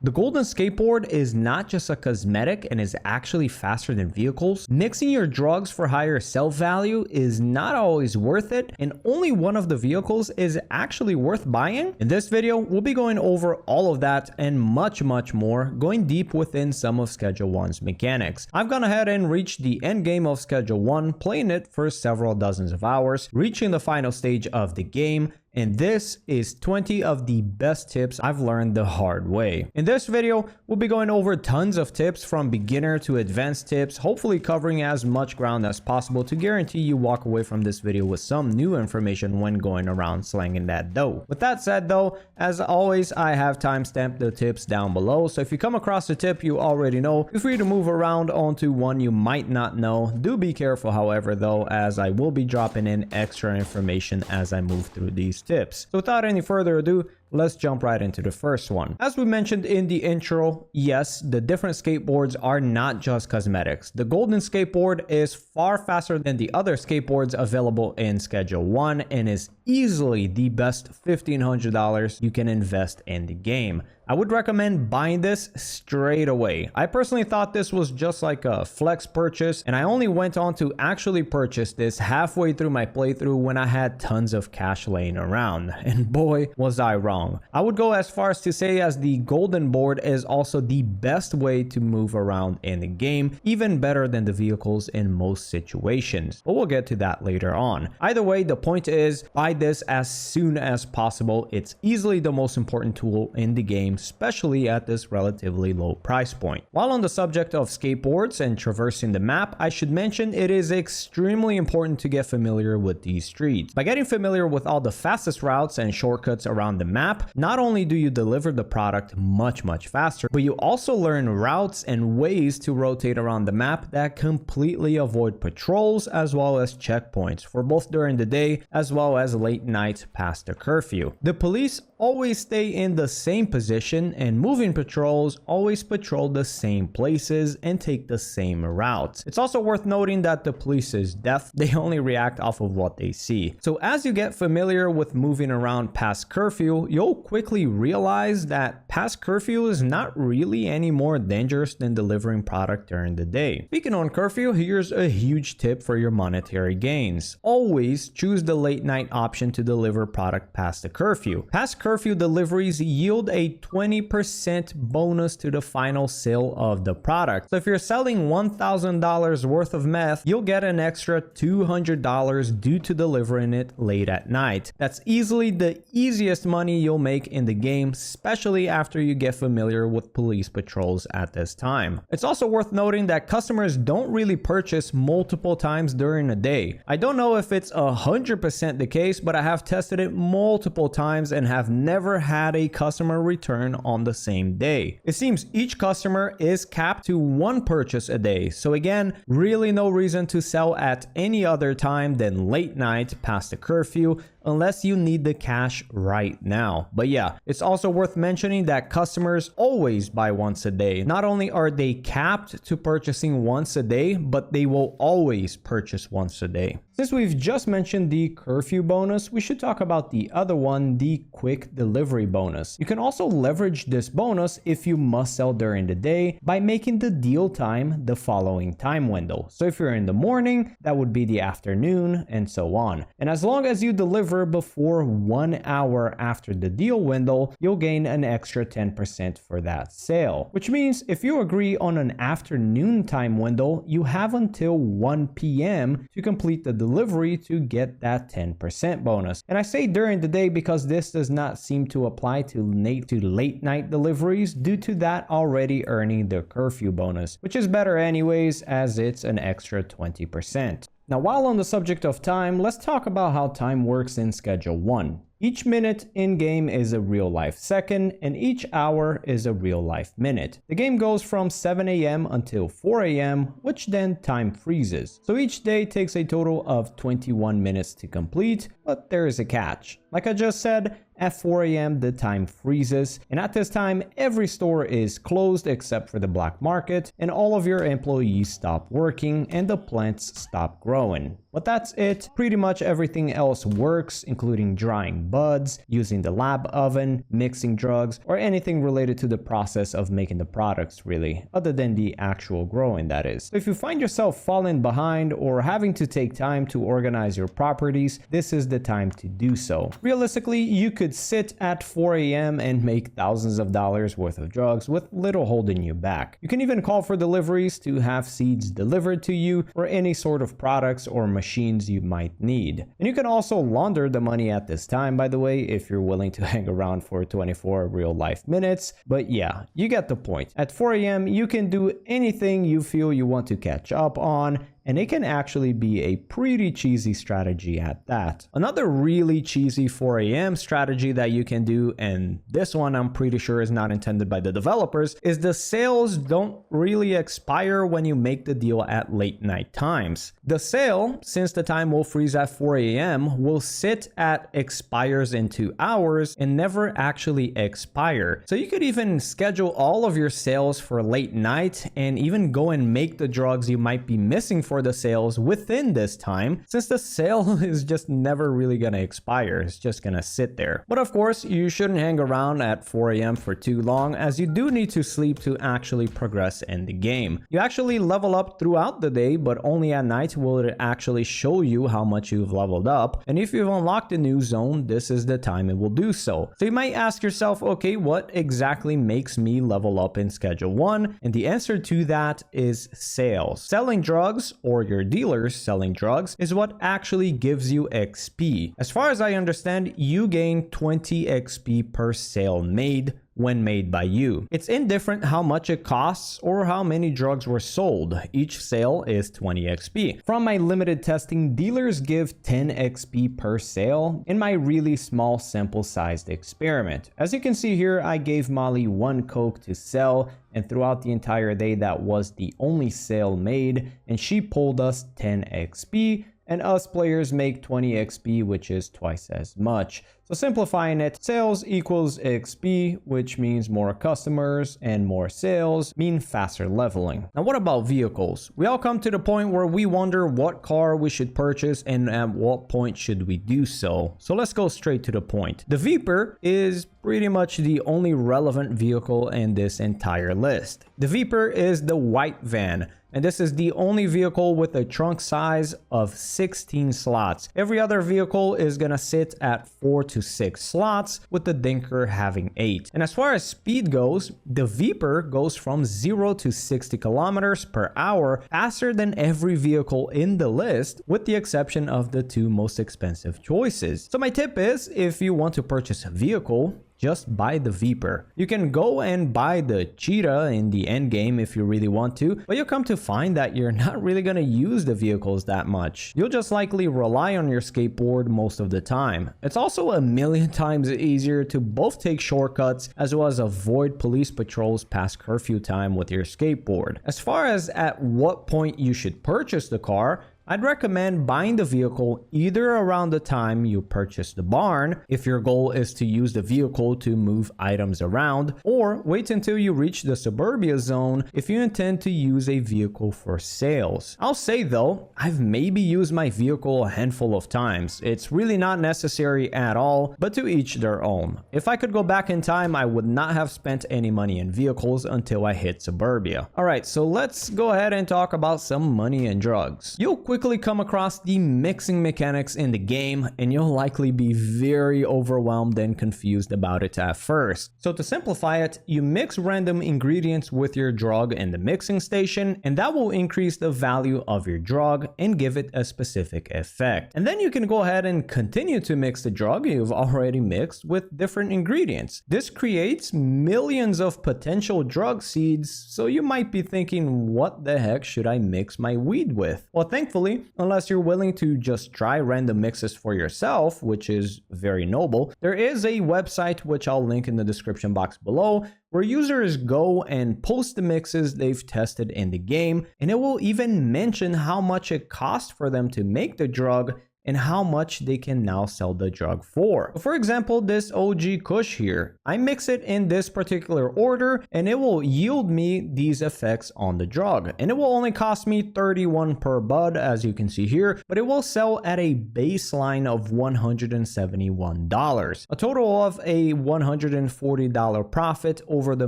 The golden skateboard is not just a cosmetic and is actually faster than vehicles. Mixing your drugs for higher self-value is not always worth it, and only one of the vehicles is actually worth buying. In this video, we'll be going over all of that and much more, going deep within some of Schedule 1's mechanics. I've gone ahead and reached the end game of Schedule 1, playing it for several dozens of hours, reaching the final stage of the game, and this is 20 of the best tips I've learned the hard way. In this video, we'll be going over tons of tips from beginner to advanced tips, hopefully covering as much ground as possible to guarantee you walk away from this video with some new information when going around slanging that dough. With that said though, as always, I have timestamped the tips down below, so if you come across a tip you already know, feel free to move around onto one you might not know. Do be careful however though, as I will be dropping in extra information as I move through these tips. So without any further ado, let's jump right into the first one. As we mentioned in the intro, yes, the different skateboards are not just cosmetics. The golden skateboard is far faster than the other skateboards available in Schedule 1 and is easily the best $1,500 you can invest in the game. I would recommend buying this straight away. I personally thought this was just like a flex purchase, and I only went on to actually purchase this halfway through my playthrough when I had tons of cash laying around. And boy, was I wrong. I would go as far as to say as the golden board is also the best way to move around in the game, even better than the vehicles in most situations. But we'll get to that later on. Either way, the point is buy this as soon as possible. It's easily the most important tool in the game, especially at this relatively low price point. While on the subject of skateboards and traversing the map, I should mention it is extremely important to get familiar with these streets. By getting familiar with all the fastest routes and shortcuts around the map, not only do you deliver the product much faster, but you also learn routes and ways to rotate around the map that completely avoid patrols as well as checkpoints for both during the day as well as late night past the curfew. The police always stay in the same position, and moving patrols always patrol the same places and take the same routes. It's also worth noting that the police is deaf. They only react off of what they see. So as you get familiar with moving around past curfew, you'll quickly realize that past curfew is not really any more dangerous than delivering product during the day. Speaking on curfew, here's a huge tip for your monetary gains. Always choose the late night option to deliver product past the curfew. Past curfew deliveries yield a 20% bonus to the final sale of the product. So if you're selling $1,000 worth of meth, you'll get an extra $200 due to delivering it late at night. That's easily the easiest money you'll make in the game, especially after you get familiar with police patrols at this time. It's also worth noting that customers don't really purchase multiple times during a day. I don't know if it's 100% the case, but I have tested it multiple times and have never had a customer return on the same day. It seems each customer is capped to one purchase a day. So again, really no reason to sell at any other time than late night past the curfew, unless you need the cash right now. But yeah, it's also worth mentioning that customers always buy once a day. Not only are they capped to purchasing once a day, but they will always purchase once a day. Since we've just mentioned the curfew bonus, we should talk about the other one, the quick delivery bonus. You can also leverage this bonus if you must sell during the day by making the deal time the following time window. So if you're in the morning, that would be the afternoon and so on. And as long as you deliver before 1 hour after the deal window, you'll gain an extra 10% for that sale. Which means if you agree on an afternoon time window, you have until 1 p.m. to complete the delivery to get that 10% bonus. And I say during the day because this does not seem to apply to late night deliveries due to that already earning the curfew bonus, which is better anyways as it's an extra 20%. Now, while on the subject of time, let's talk about how time works in Schedule 1. Each minute in-game is a real-life second, and each hour is a real-life minute. The game goes from 7 a.m. until 4 a.m., which then time freezes. So each day takes a total of 21 minutes to complete, but there is a catch. Like I just said, at 4 a.m. the time freezes, and at this time every store is closed except for the black market, and all of your employees stop working and the plants stop growing. But that's it. Pretty much everything else works, including drying buds, using the lab oven, mixing drugs, or anything related to the process of making the products really, other than the actual growing, that is. So if you find yourself falling behind or having to take time to organize your properties, this is the time to do so. Realistically, you could sit at 4 a.m. and make thousands of dollars worth of drugs with little holding you back. You can even call for deliveries to have seeds delivered to you or any sort of products or machines you might need. And you can also launder the money at this time, by the way, if you're willing to hang around for 24 real life minutes. But yeah, you get the point. At 4 a.m. you can do anything you feel you want to catch up on, and it can actually be a pretty cheesy strategy at that. Another really cheesy 4 a.m. strategy that you can do, and this one I'm pretty sure is not intended by the developers, is the sales don't really expire when you make the deal at late night times. The sale, since the time will freeze at 4 a.m., will sit at expires in 2 hours and never actually expire. So you could even schedule all of your sales for late night and even go and make the drugs you might be missing for the sales within this time, since the sale is just never really gonna expire. It's just gonna sit there. But of course, you shouldn't hang around at 4 a.m. for too long, as you do need to sleep to actually progress in the game. You actually level up throughout the day, but only at night will it actually show you how much you've leveled up. And if you've unlocked a new zone, this is the time it will do so. So you might ask yourself, okay, what exactly makes me level up in Schedule 1? And the answer to that is sales. Selling drugs, or your dealers selling drugs, is what actually gives you XP. As far as I understand, you gain 20 XP per sale made when made by you. It's indifferent how much it costs or how many drugs were sold. Each sale is 20 XP. From my limited testing, dealers give 10 XP per sale in my really small sample sized experiment. As you can see here, I gave Molly 1 Coke to sell, and throughout the entire day that was the only sale made, and she pulled us 10 XP, and us players make 20 XP, which is twice as much. So simplifying it, sales equals XP, which means more customers, and more sales mean faster leveling. Now what about vehicles? We all come to the point where we wonder what car we should purchase and at what point should we do so. So let's go straight to the point. The Viper is pretty much the only relevant vehicle in this entire list. The Viper is the white van, and this is the only vehicle with a trunk size of 16 slots. Every other vehicle is gonna sit at 4 to 6 slots, with the Dinker having 8. And as far as speed goes, the Viper goes from 0 to 60 kilometers per hour faster than every vehicle in the list, with the exception of the 2 most expensive choices. So my tip is, if you want to purchase a vehicle, just buy the Viper. You can go and buy the Cheetah in the end game if you really want to, but you'll come to find that you're not really gonna use the vehicles that much. You'll just likely rely on your skateboard most of the time. It's also a million times easier to both take shortcuts as well as avoid police patrols past curfew time with your skateboard. As far as at what point you should purchase the car, I'd recommend buying the vehicle either around the time you purchase the barn, if your goal is to use the vehicle to move items around, or wait until you reach the suburbia zone if you intend to use a vehicle for sales. I'll say though, I've maybe used my vehicle a handful of times. It's really not necessary at all, but to each their own. If I could go back in time, I would not have spent any money in vehicles until I hit suburbia. Alright, so let's go ahead and talk about some money and drugs. You'll quickly come across the mixing mechanics in the game, and you'll likely be very overwhelmed and confused about it at first. So to simplify it, you mix random ingredients with your drug in the mixing station, and that will increase the value of your drug and give it a specific effect. And then you can go ahead and continue to mix the drug you've already mixed with different ingredients. This creates millions of potential drug seeds, so you might be thinking, what the heck should I mix my weed with? Well, thankfully, unless you're willing to just try random mixes for yourself, which is very noble, there is a website which I'll link in the description box below, where users go and post the mixes they've tested in the game, and it will even mention how much it cost for them to make the drug and how much they can now sell the drug for. For example, this OG Kush here, I mix it in this particular order and it will yield me these effects on the drug, and it will only cost me 31 per bud, as you can see here, but it will sell at a baseline of $171, a total of a $140 profit over the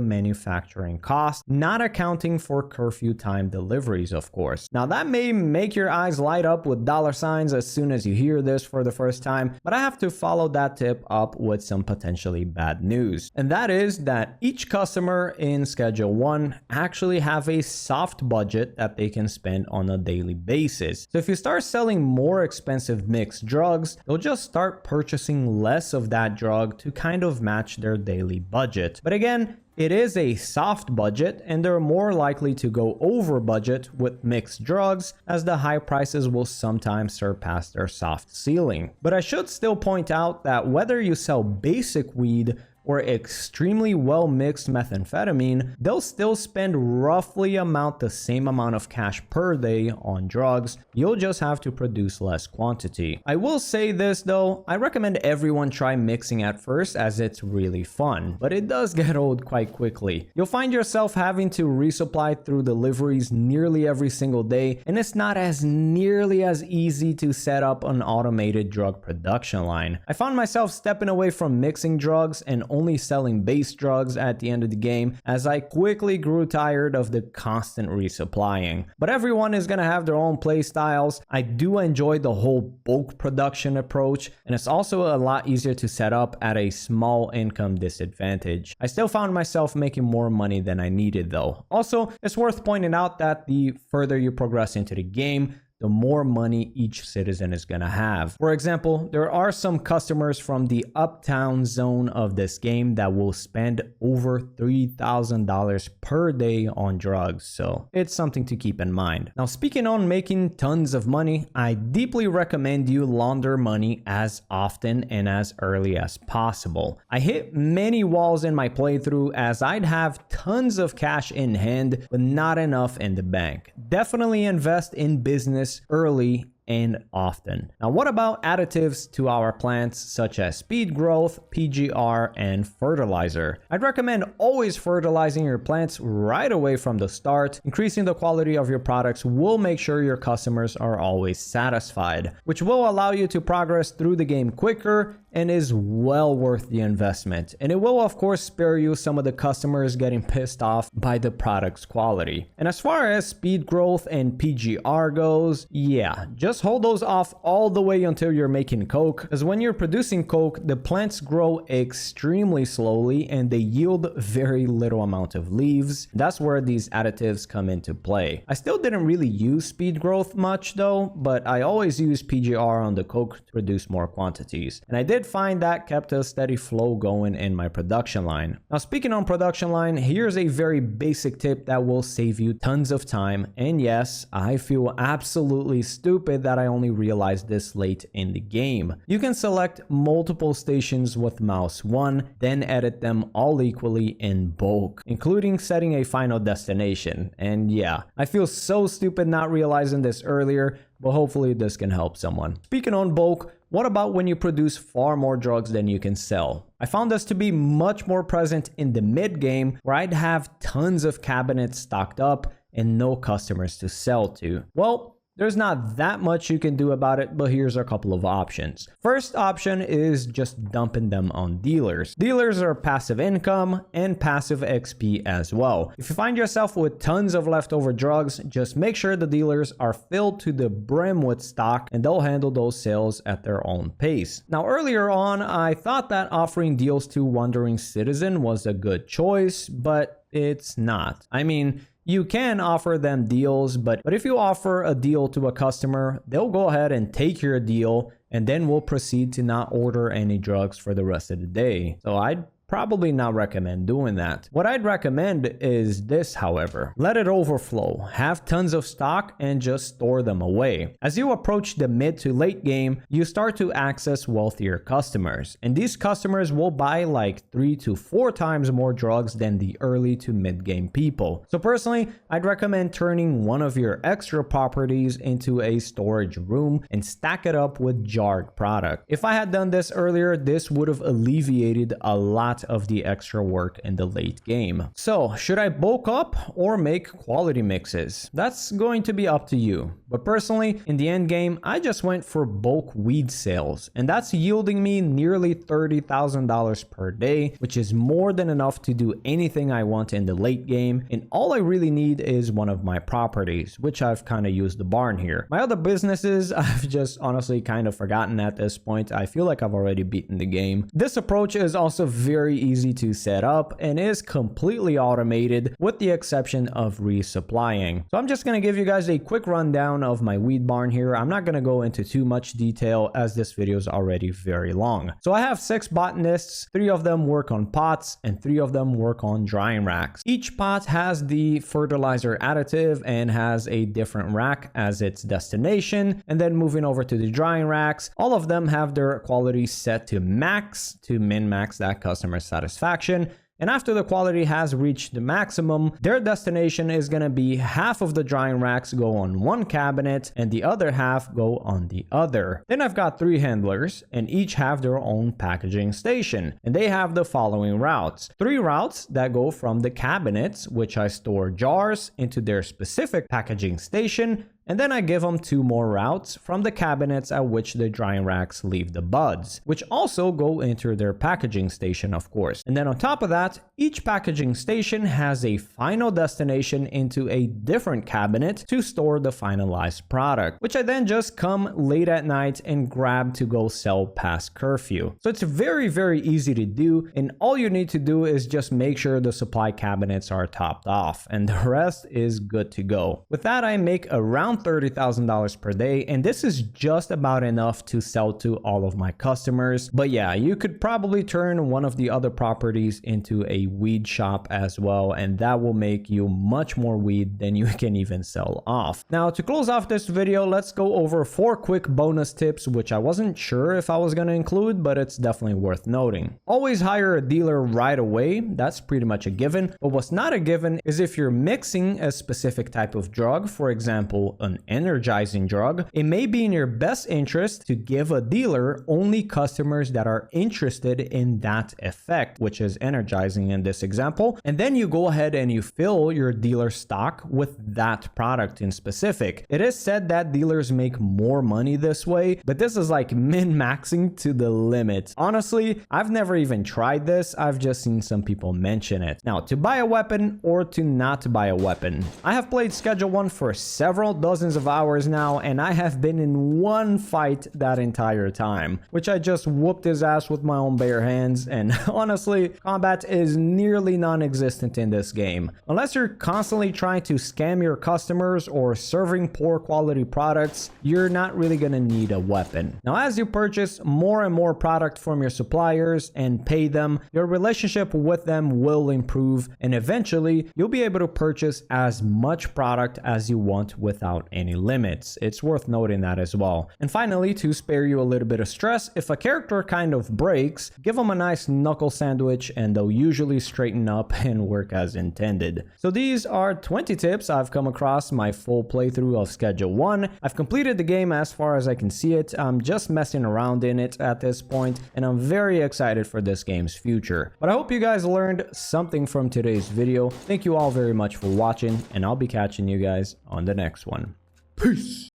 manufacturing cost, not accounting for curfew time deliveries, of course. Now that may make your eyes light up with dollar signs as soon as you hear this for the first time, but I have to follow that tip up with some potentially bad news. And that is that each customer in Schedule 1 actually have a soft budget that they can spend on a daily basis. So if you start selling more expensive mixed drugs, they'll just start purchasing less of that drug to kind of match their daily budget. But again, it is a soft budget, and they're more likely to go over budget with mixed drugs, as the high prices will sometimes surpass their soft ceiling. But I should still point out that whether you sell basic weed or extremely well mixed methamphetamine, they'll still spend roughly the same amount of cash per day on drugs. You'll just have to produce less quantity. I will say this though, I recommend everyone try mixing at first, as it's really fun, but it does get old quite quickly. You'll find yourself having to resupply through deliveries nearly every single day, and it's not as nearly as easy to set up an automated drug production line. I found myself stepping away from mixing drugs and only selling base drugs at the end of the game, as I quickly grew tired of the constant resupplying. But everyone is gonna have their own play styles. I do enjoy the whole bulk production approach, and it's also a lot easier to set up at a small income disadvantage. I still found myself making more money than I needed though. Also, it's worth pointing out that the further you progress into the game, the more money each citizen is gonna have. For example, there are some customers from the uptown zone of this game that will spend over $3,000 per day on drugs, so it's something to keep in mind. Now, speaking on making tons of money, I deeply recommend you launder money as often and as early as possible. I hit many walls in my playthrough, as I'd have tons of cash in hand, but not enough in the bank. Definitely invest in business early and often. Now, what about additives to our plants, such as speed growth, PGR, and fertilizer? I'd recommend always fertilizing your plants right away from the start. Increasing the quality of your products will make sure your customers are always satisfied, which will allow you to progress through the game quicker and is well worth the investment. And it will of course spare you some of the customers getting pissed off by the product's quality. And as far as speed growth and PGR goes, yeah, just hold those off all the way until you're making coke, because when you're producing coke, the plants grow extremely slowly and they yield very little amount of leaves. That's where these additives come into play. I still didn't really use speed growth much though, but I always use PGR on the coke to produce more quantities. And I did find that kept a steady flow going in my production line. Now, speaking on production line, here's a very basic tip that will save you tons of time. And yes, I feel absolutely stupid that I only realized this late in the game. You can select multiple stations with mouse 1, then edit them all equally in bulk, including setting a final destination. And yeah, I feel so stupid not realizing this earlier, but hopefully this can help someone. Speaking on bulk, what about when you produce far more drugs than you can sell? I found this to be much more present in the mid game, where I'd have tons of cabinets stocked up and no customers to sell to. Well, there's not that much you can do about it, but here's a couple of options. First option is just dumping them on dealers. Dealers are passive income and passive XP as well. If you find yourself with tons of leftover drugs, just make sure the dealers are filled to the brim with stock, and they'll handle those sales at their own pace. Now, earlier on, I thought that offering deals to Wandering Citizen was a good choice, but it's not. I mean, you can offer them deals, but if you offer a deal to a customer, they'll go ahead and take your deal, and then we'll proceed to not order any drugs for the rest of the day. So I'd probably not recommend doing that. What I'd recommend is this, however. Let it overflow, have tons of stock, and just store them away. As you approach the mid to late game, you start to access wealthier customers, and these customers will buy like 3 to 4 times more drugs than the early to mid game people. So personally, I'd recommend turning one of your extra properties into a storage room and stack it up with jarred product. If I had done this earlier, this would have alleviated a lot of the extra work in the late game. So should I bulk up or make quality mixes? That's going to be up to you. But personally, in the end game, I just went for bulk weed sales, and that's yielding me nearly $30,000 per day, which is more than enough to do anything I want in the late game. And all I really need is one of my properties, which I've kind of used the barn here. My other businesses, I've just honestly kind of forgotten at this point. I feel like I've already beaten the game. This approach is also very easy to set up and is completely automated with the exception of resupplying. So I'm just going to give you guys a quick rundown of my weed barn here. I'm not going to go into too much detail as this video is already very long. So I have 6 botanists, 3 of them work on pots and 3 of them work on drying racks. Each pot has the fertilizer additive and has a different rack as its destination. And then moving over to the drying racks, all of them have their quality set to max to min-max that customer satisfaction. And after the quality has reached the maximum, their destination is going to be half of the drying racks go on one cabinet and the other half go on the other. Then I've got 3 handlers and each have their own packaging station. And they have the following routes. 3 routes that go from the cabinets, which I store jars, into their specific packaging station. And then I give them 2 more routes from the cabinets at which the drying racks leave the buds, which also go into their packaging station, of course. And then on top of that, each packaging station has a final destination into a different cabinet to store the finalized product, which I then just come late at night and grab to go sell past curfew. So it's very, very easy to do, and all you need to do is just make sure the supply cabinets are topped off, and the rest is good to go. With that, I make around $30,000 per day, and this is just about enough to sell to all of my customers. But yeah, you could probably turn one of the other properties into a weed shop as well, and that will make you much more weed than you can even sell off. Now, to close off this video, let's go over 4 quick bonus tips, which I wasn't sure if I was going to include, but it's definitely worth noting. Always hire a dealer right away. That's pretty much a given. But what's not a given is if you're mixing a specific type of drug, for example, an energizing drug, it may be in your best interest to give a dealer only customers that are interested in that effect, which is energizing in this example. And then you go ahead and you fill your dealer stock with that product in specific. It is said that dealers make more money this way, but this is like min-maxing to the limit. Honestly, I've never even tried this. I've just seen some people mention it. Now, to buy a weapon or to not buy a weapon. I have played Schedule 1 for several dozens of hours now, and I have been in one fight that entire time, which I just whooped his ass with my own bare hands. And honestly, combat is nearly non-existent in this game. Unless you're constantly trying to scam your customers or serving poor quality products, you're not really gonna need a weapon. Now, as you purchase more and more product from your suppliers and pay them, your relationship with them will improve, and eventually you'll be able to purchase as much product as you want without any limits. It's worth noting that as well. And finally, to spare you a little bit of stress, if a character kind of breaks, give them a nice knuckle sandwich and they'll usually straighten up and work as intended. So these are 20 tips I've come across my full playthrough of Schedule 1. I've completed the game as far as I can see it. I'm just messing around in it at this point, and I'm very excited for this game's future. But I hope you guys learned something from today's video. Thank you all very much for watching, and I'll be catching you guys on the next one. Peace!